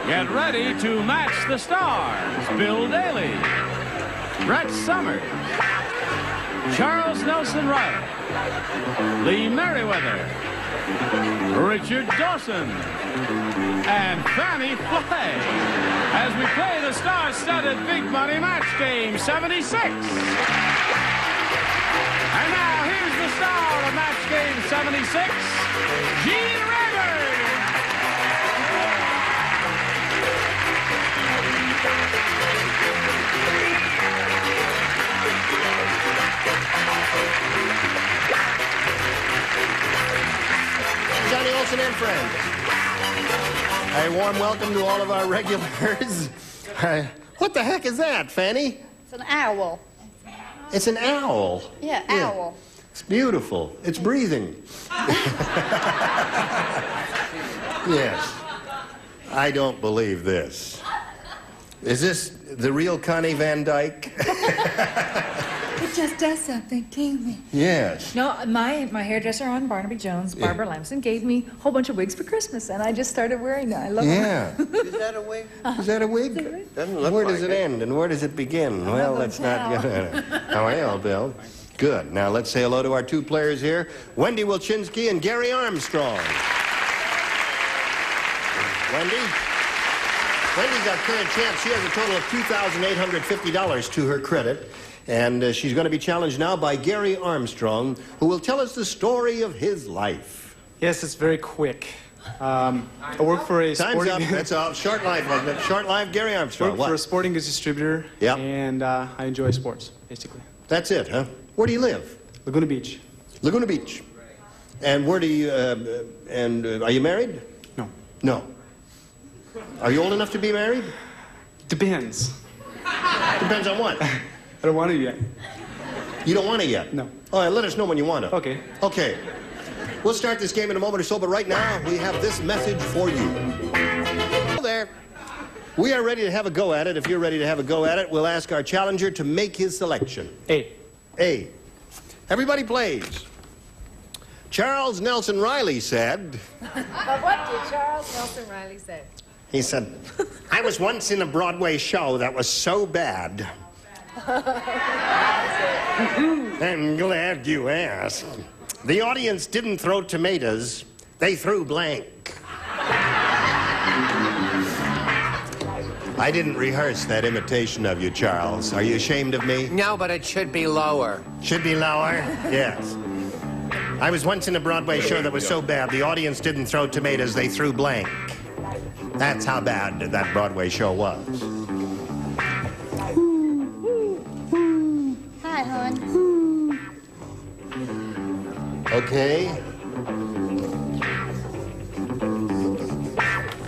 Get ready to match the stars. Bill Dailey, Brett Summers, Charles Nelson Reilly, Lee Meriweather, Richard Dawson, and Fanny Flay as we play the star-studded Big Money Match Game 76. And now here's the star of Match Game 76, Gene Rayburn. Johnny Olson and friends. A warm welcome to all of our regulars. What the heck is that, Fanny? It's an owl. It's an owl. Yeah, owl. It's beautiful. It's breathing. Yes. I don't believe this. Is this the real Connie Van Dyke? It just does something to me. Yes. No, my hairdresser on Barnaby Jones, Barbara Lamson, gave me a whole bunch of wigs for Christmas, and I just started wearing them. I love them. Yeah. Is that a wig? Is that a wig? Doesn't look Where like does it end and where does it begin? Well, let's not get How are you, Bill? Good. Now let's say hello to our two players here, Wendy Wilczynski and Gary Armstrong. Wendy's our current champ. She has a total of $2,850 to her credit. And she's going to be challenged now by Gary Armstrong, who will tell us the story of his life. Yes, it's very quick. I work for a Time's sporting... up. That's all. Short life, wasn't it? Short life, Gary Armstrong. work for a sporting goods distributor. Yep. And I enjoy sports, basically. That's it, huh? Where do you live? Laguna Beach. Laguna Beach. And where do you, are you married? No. No. Are you old enough to be married? Depends. Depends on what? I don't want to yet. You don't want it yet? No. All right, let us know when you want to. Okay. Okay. We'll start this game in a moment or so, but right now we have this message for you. Hello there. We are ready to have a go at it. If you're ready to have a go at it, we'll ask our challenger to make his selection. A. A. Everybody plays. Charles Nelson Reilly said... But what did Charles Nelson Reilly say? He said, I was once in a Broadway show that was so bad. I'm glad you asked. The audience didn't throw tomatoes, they threw blank. I didn't rehearse that imitation of you, Charles. Are you ashamed of me? No, but it should be lower. Should be lower? Yes. I was once in a Broadway show that was so bad, the audience didn't throw tomatoes, they threw blank. That's how bad that Broadway show was. Hi, hon. Okay.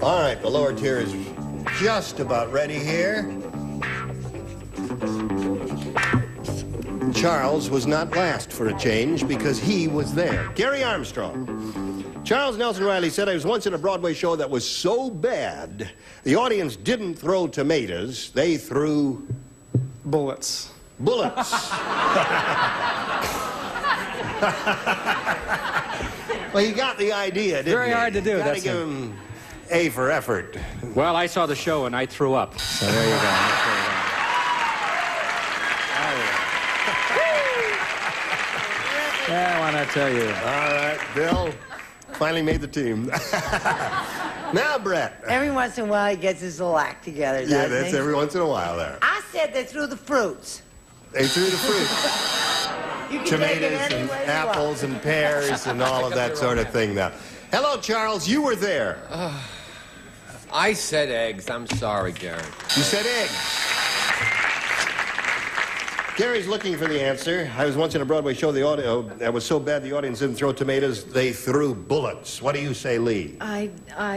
All right, the lower tier is just about ready here. Charles was not last for a change because he was there. Gary Armstrong. Charles Nelson Reilly said, I was once in a Broadway show that was so bad, the audience didn't throw tomatoes, they threw... Bullets. Bullets. Well, you got the idea, didn't you? Very hard to do. Gotta give him A for effort. Well, I saw the show and I threw up. So there you go. Yeah, I want to tell you. All right, Bill finally made the team. Now, Brett. Every once in a while he gets his little act together, doesn't Yeah, that's he? every once in a while there. I said they threw the fruits. They threw the fruit. You can take it Tomatoes any and way you apples and pears and all of that sort of thing now. Hello, Charles. You were there. I said eggs. I'm sorry, Gary. You said eggs. Gary's looking for the answer. I was once in a Broadway show that was so bad the audience didn't throw tomatoes, they threw bullets. What do you say, Lee? I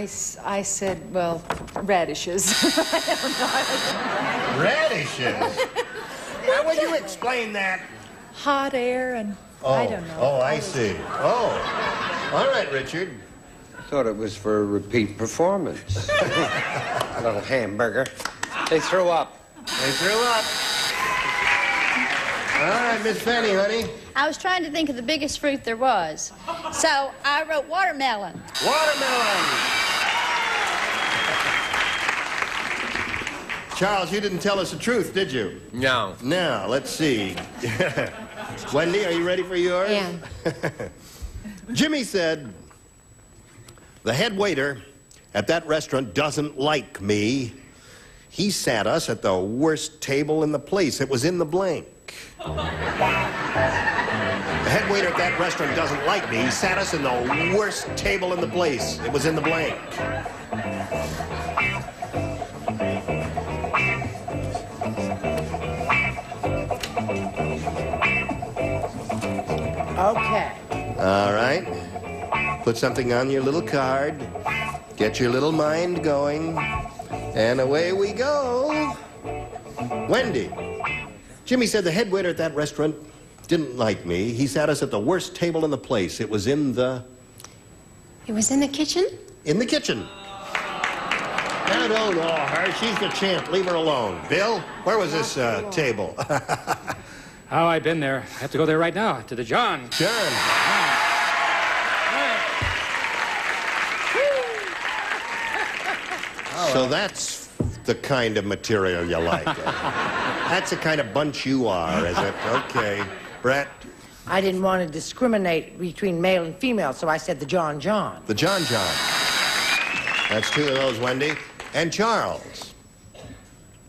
said, well, radishes. Radishes? How would you explain that? Hot air and I don't know. Oh, I see. Oh. All right, Richard. I thought it was for a repeat performance. A little hamburger. They threw up. They threw up. All right, Miss Fanny, honey. I was trying to think of the biggest fruit there was. So I wrote watermelon. Watermelon. Charles, you didn't tell us the truth, did you? No. Now, let's see. Wendy, are you ready for yours? Yeah. Jimmy said, the head waiter at that restaurant doesn't like me. He sat us at the worst table in the place. It was in the blank. The head waiter at that restaurant doesn't like me. He sat us in the worst table in the place. It was in the blank. Okay. All right. Put something on your little card. Get your little mind going. And away we go. Wendy. Jimmy said the head waiter at that restaurant didn't like me. He sat us at the worst table in the place. It was in the... It was in the kitchen? In the kitchen. Now don't awe her. She's the champ. Leave her alone. Bill, where was this table? Oh, I've been there. I have to go there right now, to the John. John. So that's the kind of material you like. That's the kind of bunch you are, is it? Okay. Brett? I didn't want to discriminate between male and female, so I said the John John. The John John. That's two of those, Wendy. And Charles?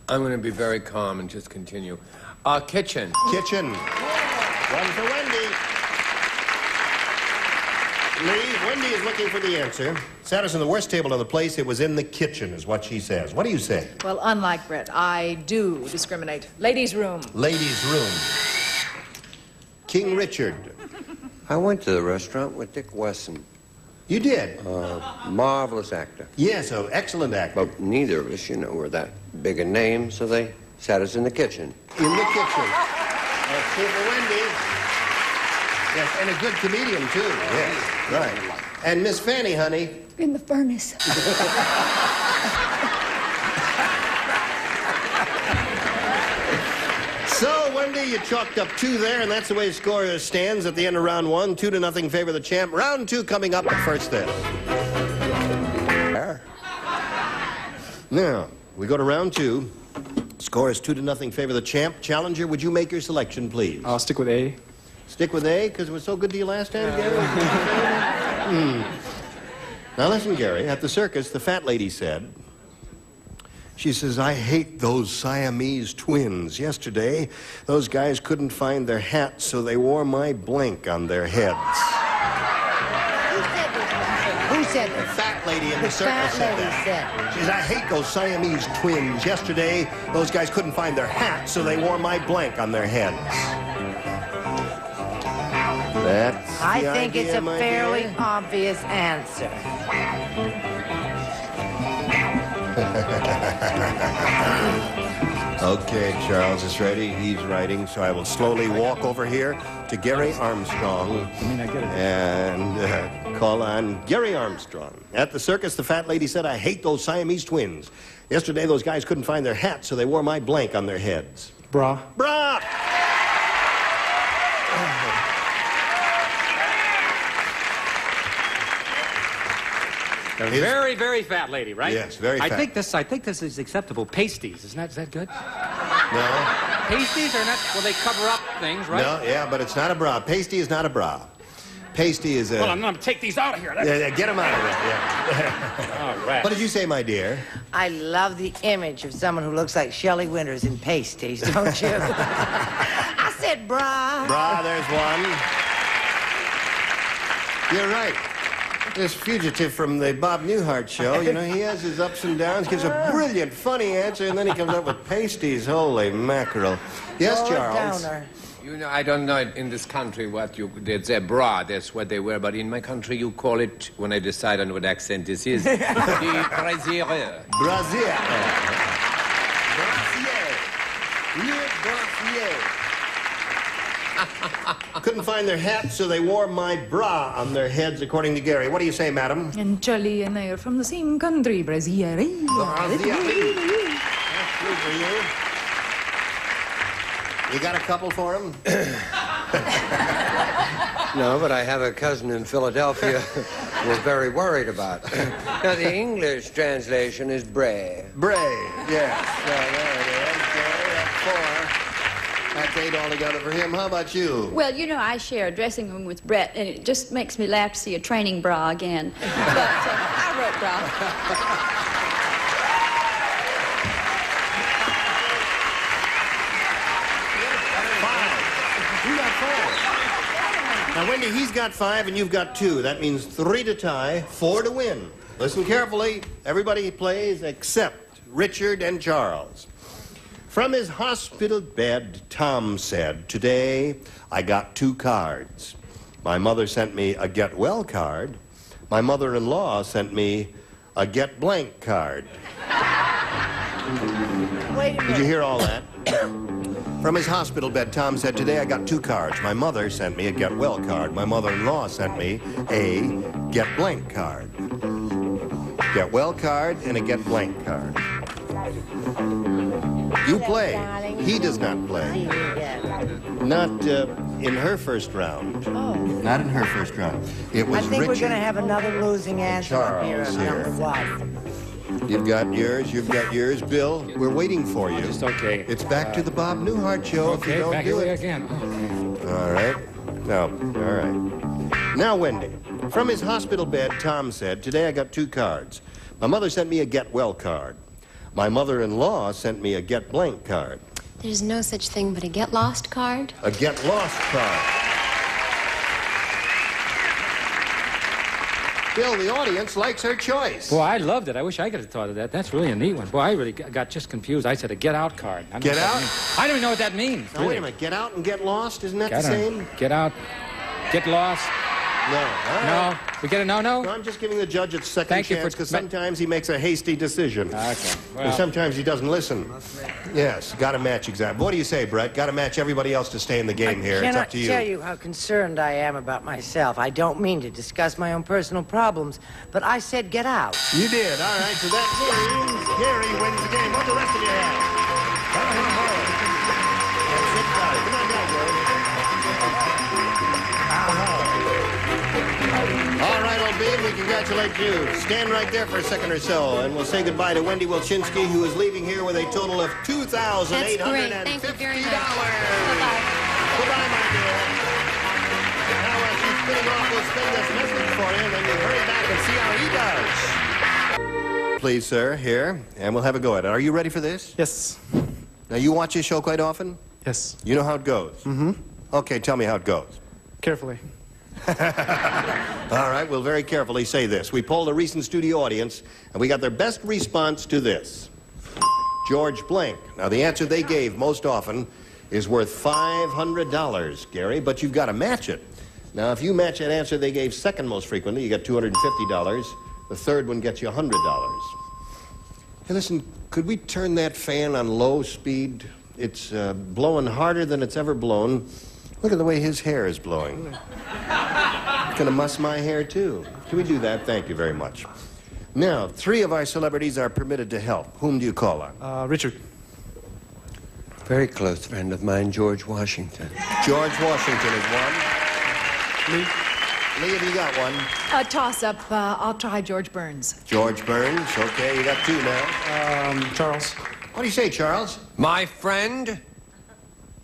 I'm going to be very calm and just continue. Kitchen. Kitchen. One for Wendy. Lee, Wendy is looking for the answer. Sat us in the worst table of the place. It was in the kitchen, is what she says. What do you say? Well, unlike Brett, I do discriminate. Ladies' room. Ladies' room. King Richard. I went to the restaurant with Dick Wesson. You did? Marvelous actor. Yes, an excellent actor. But neither of us, you know, were that big a name, so they sat us in the kitchen. In the kitchen. That's two for Wendy. Yes, and a good comedian, too. Yes, right. And Miss Fanny, honey? In the furnace. So, Wendy, you chalked up 2 there, and that's the way the score stands at the end of round 1. 2-0 favor the champ. Round 2 coming up, but first this. Now, we go to round 2. Score is 2-0 favor the champ. Challenger, would you make your selection, please? I'll stick with A. Stick with A, because it was so good to you last time, Gary? Now listen, Gary, at the circus, the fat lady said, she says, I hate those Siamese twins. Yesterday, those guys couldn't find their hats, so they wore my blank on their heads. Who said The this? fat lady in the The circus fat said lady that. said. She says, I hate those Siamese twins. Yesterday, those guys couldn't find their hats, so they wore my blank on their heads. That's I the think it's idea, a my fairly dear. obvious answer. Okay, Charles is ready. He's writing, so I will slowly walk over here to Gary Armstrong and call on Gary Armstrong. At the circus, the fat lady said, I hate those Siamese twins. Yesterday, those guys couldn't find their hats, so they wore my blank on their heads. Bra. Bra! A very, very fat lady, right? Yes, very fat. I think this is acceptable. Pasties, is that good? No. Pasties are not, well, they cover up things, right? No, yeah, but it's not a bra. Pasty is not a bra. Pasty is a... Well, I'm going to take these out of here. Yeah, get them out of there, yeah. All right. What did you say, my dear? I love the image of someone who looks like Shelley Winters in pasties, don't you? I said bra. Bra, there's one. You're right. This fugitive from the Bob Newhart show, you know, he has his ups and downs, gives a brilliant, funny answer, and then he comes up with pasties. Holy mackerel. Yes, Lower Charles? downer. You know, I don't know in this country what it's a bra, that's what they wear, but in my country you call it, when I decide on what accent this is, the brassiere. Brassiere. Brassiere. Le brassiere. Couldn't find their hats, so they wore my bra on their heads, according to Gary. What do you say, madam? And Charlie and I are from the same country, Brazil. That's true for you. You got a couple for him? No, but I have a cousin in Philadelphia we're very worried about. Now, the English translation is Bray. Bray, yes. There it is. Gary, that's 4. That's 8 altogether for him. How about you? Well, you know, I share a dressing room with Brett, and it just makes me laugh to see a training bra again. But I wrote bra. Now, Wendy, he's got 5 and you've got 2. That means 3 to tie, 4 to win. Listen carefully. Everybody plays except Richard and Charles. From his hospital bed, Tom said, "Today, I got 2 cards. My mother sent me a get well card. My mother-in-law sent me a get blank card." Wait a minute. Did you hear all that? From his hospital bed, Tom said, "Today I got 2 cards. My mother sent me a get well card. My mother-in-law sent me a get blank card." Get well card and a get blank card. You play. He does not play. Not in her first round. Oh. Not in her first round. It was I think Richard. we're going to have another losing answer up here. Charles here. Number 1. You've got yours. You've got yours. Bill, we're waiting for you. Just okay. It's back to the Bob Newhart show if you Okay, don't back do away it. again. Okay. All right. No. All right. Now, Wendy. From his hospital bed, Tom said, "Today I got 2 cards. My mother sent me a get well card. My mother-in-law sent me a get blank card." There's no such thing but a get lost card. A get lost card. Bill, the audience likes her choice. Boy, I loved it. I wish I could have thought of that. That's really a neat one. Boy, I really got just confused. I said a get out card. I don't know Get what that out? means. I don't even know what that means. Now, wait a minute. Get out and get lost? Isn't that Get the same? Get out. Get lost. No. All right. No. We get a no-no? No, I'm just giving the judge a second Thank you chance for- because sometimes he makes a hasty decision. Okay. And Well, sometimes he doesn't listen. Yes, got to match exactly. What do you say, Brett? Got to match everybody else to stay in the game here. It's up to you. I cannot tell you how concerned I am about myself. I don't mean to discuss my own personal problems, but I said get out. You did. All right, so that means Gary wins the game. What the rest of you have? That's it, got it. Come on down, Gary. All right, old bean, we congratulate you. Stand right there for a second or so, and we'll say goodbye to Wendy Wilczynski, who is leaving here with a total of $2,850. That's great. Thank you very much. Bye-bye. Goodbye, my dear. Now, as she's spinning off, we'll spin this message for you, and then you hurry back and see how he does. Please, sir, here, and we'll have a go at it. Are you ready for this? Yes. Now, you watch this show quite often? Yes. You know how it goes? Mm-hmm. Okay, tell me how it goes. Carefully. All right, we'll very carefully say this. We polled a recent studio audience, and we got their best response to this. George Blank. Now, the answer they gave most often is worth $500, Gary, but you've got to match it. Now, if you match that answer they gave second most frequently, you get $250. The third one gets you $100. Hey, listen, could we turn that fan on low speed? It's blowing harder than it's ever blown. Look at the way his hair is blowing. It's going to muss my hair, too. Can we do that? Thank you very much. Now, 3 of our celebrities are permitted to help. Whom do you call on? Richard. Very close friend of mine, George Washington. George Washington is one. Lee. Lee, have you got one? Toss-up. I'll try George Burns. George Burns. Okay, you got 2 now. Charles. What do you say, Charles? My friend,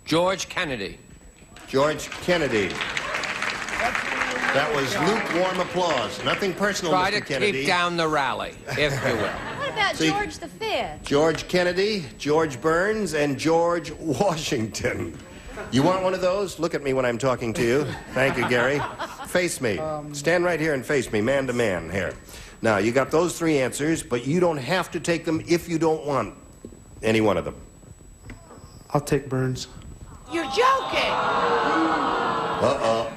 George Kennedy. George Kennedy. That was lukewarm applause. Nothing personal, Try Mr. to Kennedy. keep down the rally, if you will. What about See- George the Fifth? George Kennedy, George Burns, and George Washington. You want one of those? Look at me when I'm talking to you. Thank you, Gary. Face me. Stand right here and face me, man to man, here. Now, you got those 3 answers, but you don't have to take them if you don't want any one of them. I'll take Burns. You're joking. Uh-oh.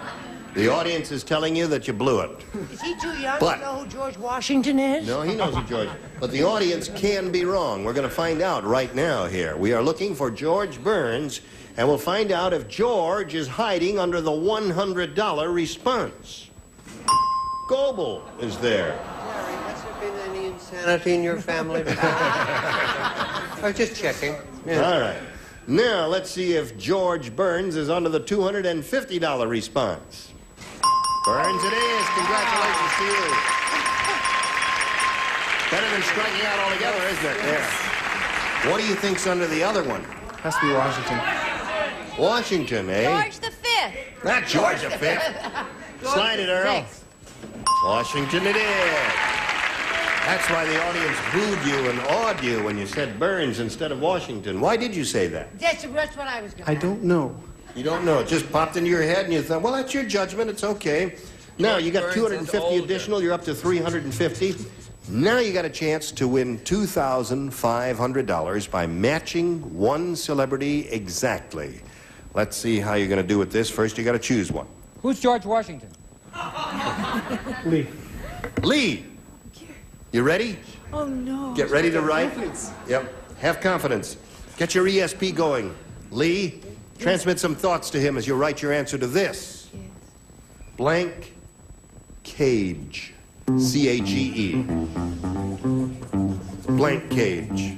The audience is telling you that you blew it. Is he too young But- to know who George Washington is? No, he knows it, George. But the audience can be wrong. We're going to find out right now here. We are looking for George Burns, and we'll find out if George is hiding under the $100 response. Goebel is there. Harry, has there been any insanity in your family before? I was just checking. Yeah. All right. Now, let's see if George Burns is under the $250 response. Burns it is. Congratulations to you. Better than striking out altogether, isn't it? Yeah. What do you think's under the other one? Has to be Washington. Washington, eh? George the Fifth. Not George V. Slide it, Earl. Washington it is. That's why the audience booed you and awed you when you said Burns instead of Washington. Why did you say that? That's what I was going to I don't know. You don't know. It just popped into your head and you thought, well, that's your judgment. It's okay. Now, you got 250 additional. You're up to 350. Now you got a chance to win $2,500 by matching one celebrity exactly. Let's see how you're going to do with this. First, you got to choose one. Who's George Washington? Lee. Lee. You ready? Oh, no. Get ready to write. Yep. Have confidence. Get your ESP going. Lee, transmit some thoughts to him as you write your answer to this. Blank cage. C-A-G-E. Blank cage.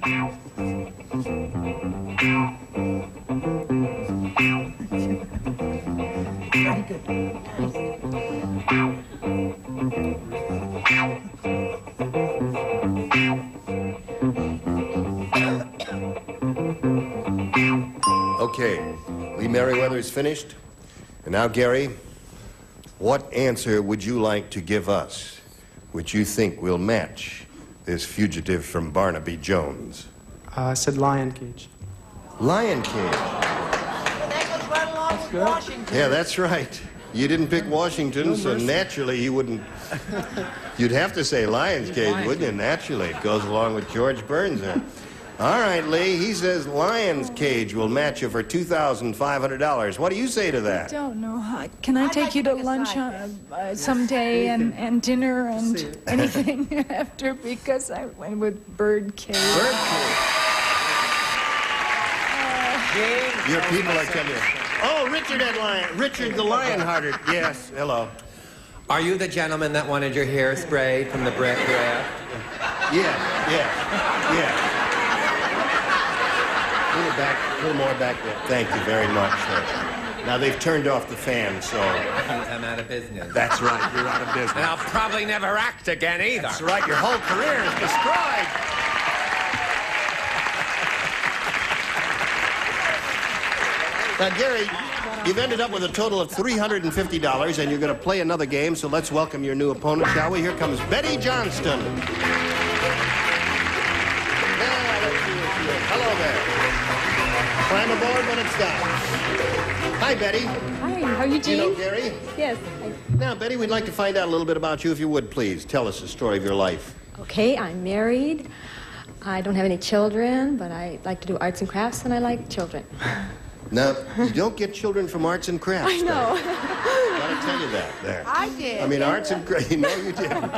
Okay, Lee Meriweather is finished. And now, Gary, what answer would you like to give us, which you think will match this fugitive from Barnaby Jones? I said lion cage. Lion King. That goes right along with Washington. Yeah, that's right. You didn't pick Washington, so naturally you wouldn't... You'd have to say Lion's Cage, wouldn't you? Naturally. It goes along with George Burns there. All right, Lee, he says Lion's Cage will match you for $2,500. What do you say to that? I don't know. Can I take you to lunch someday and dinner and anything after? Because I went with Birdcage. Birdcage. Your people, I tell you. Oh, Richard the Lionhearted. Yes, hello. Are you the gentleman that wanted your hair sprayed from the breath? Yeah. A little more back there. Thank you very much. Now, they've turned off the fan, so... I'm out of business. That's right, you're out of business. And I'll probably never act again either. That's right, your whole career is destroyed. Now, Gary, you've ended up with a total of $350, and you're going to play another game, so let's welcome your new opponent, shall we? Here comes Betty Johnston. Hello there. Climb aboard when it stops. Hi, Betty. Hi, how are you, Gene? Do you know Gary? Yes. Now, Betty, we'd like to find out a little bit about you, if you would, please. Tell us the story of your life. Okay, I'm married. I don't have any children, but I like to do arts and crafts, and I like children. Now, you don't get children from arts and crafts. I know. Gotta tell you that there. I did. I mean, arts and crafts. No, you didn't.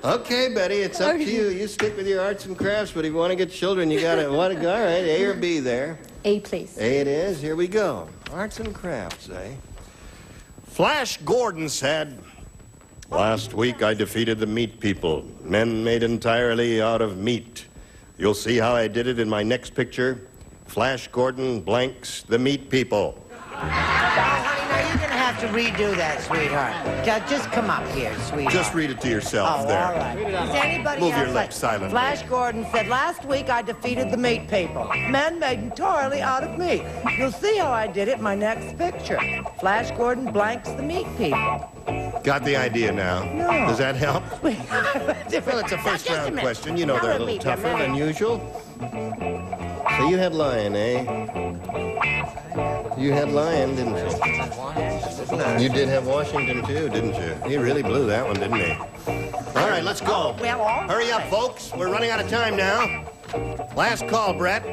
Okay, Betty, it's up to you. You stick with your arts and crafts, but if you want to get children, you gotta all right, A or B there. A, please. A it is. Here we go. Arts and crafts, eh? Flash Gordon said, "Last week I defeated the meat people, men made entirely out of meat. You'll see how I did it in my next picture. Flash Gordon blanks the meat people." Oh, honey, now you're going to have to redo that, sweetheart. Just come up here, sweetheart. Just read it to yourself there. All right. Is anybody Move else your lips silently. Flash Gordon said, "Last week I defeated the meat people. Men made entirely out of meat. You'll see how I did it in my next picture. Flash Gordon blanks the meat people." Got the idea now. No. Does that help? Well, it's a first-round question. You know they're a little tougher than usual. So you had Lion, eh? You had Lion, didn't you? You did have Washington, too, didn't you? He really blew that one, didn't he? All right, let's go. Hurry up, folks. We're running out of time now. Last call, Brett.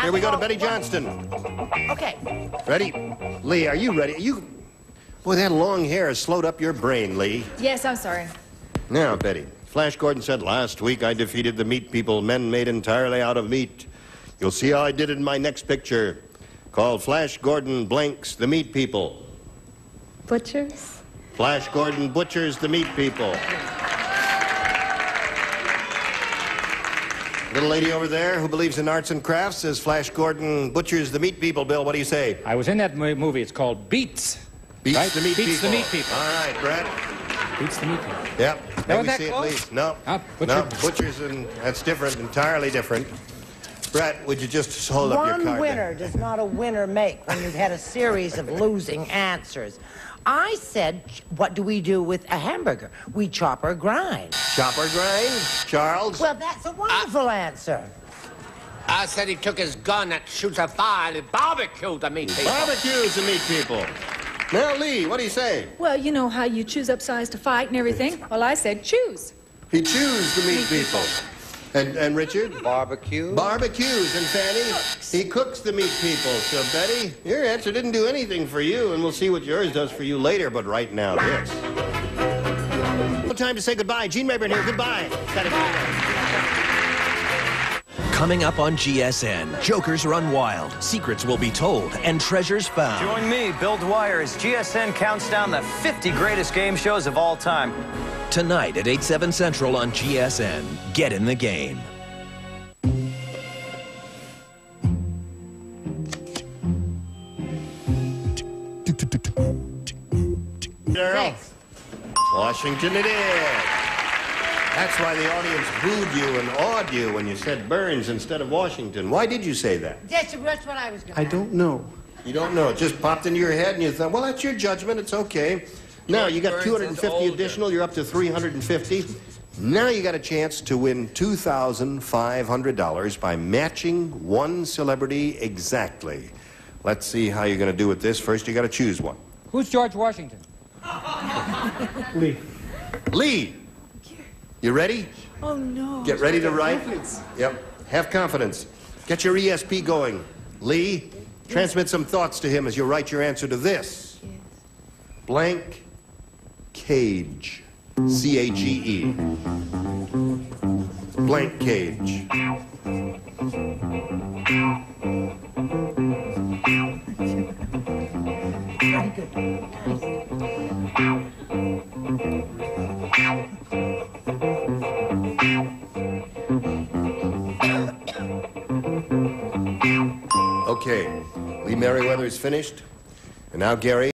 Here we go to Betty Johnston. Okay. Ready? Lee, are you ready? Boy, that long hair has slowed up your brain, Lee. Yes, I'm sorry. Now, Betty, Flash Gordon said, "Last week I defeated the meat people, men made entirely out of meat. You'll see how I did it in my next picture, called Flash Gordon blanks the meat people." Butchers? Flash Gordon butchers the meat people. Little lady over there who believes in arts and crafts says Flash Gordon butchers the meat people. Bill, what do you say? I was in that movie. It's called Beats. Beats Right? the meat Beats people. the meat people. All right, Brett. Beats the meat people. Yep. Now, Let me that see at close? least. No. Butcher. No, butchers, and that's different, entirely different. Brett, would you just hold up your card? One winner there? does not a winner make when you've had a series of losing answers. I said, what do we do with a hamburger? We chop or grind. Chop or grind? Charles? Well, that's a wonderful answer. I said he took his gun and shoots a fire and barbecued the meat people. Barbecues the meat people. Now, Lee, what do you say? Well, you know how you choose up size to fight and everything? Well, I said choose. He chews the meat people. And Richard? Barbecue. Barbecues. And Fanny? He cooks the meat people. So, Betty, your answer didn't do anything for you, and we'll see what yours does for you later, but right now, this. No time to say goodbye. Gene Rayburn here. Goodbye. Coming up on GSN, Jokers Run Wild, secrets will be told, and treasures found. Join me, Bill Dwyer, as GSN counts down the 50 greatest game shows of all time. Tonight at 8/7 Central on GSN. Get in the game. Thanks. Washington it is. That's why the audience booed you and awed you when you said Burns instead of Washington. Why did you say that? That's what I was going to I don't know. You don't know. It just popped into your head and you thought, well, that's your judgment. It's okay. Now, you got Burns 250 is additional. You're up to 350. Now you got a chance to win $2,500 by matching one celebrity exactly. Let's see how you're going to do with this. First, you got to choose one. Who's George Washington? Lee. Lee. You ready? Oh, no. Get ready to write. Yep. Have confidence. Get your ESP going. Lee, transmit some thoughts to him as you write your answer to this. Yes. Blank cage. C-A-G-E. Blank cage. Okay, Lee Meriweather is finished. And now, Gary.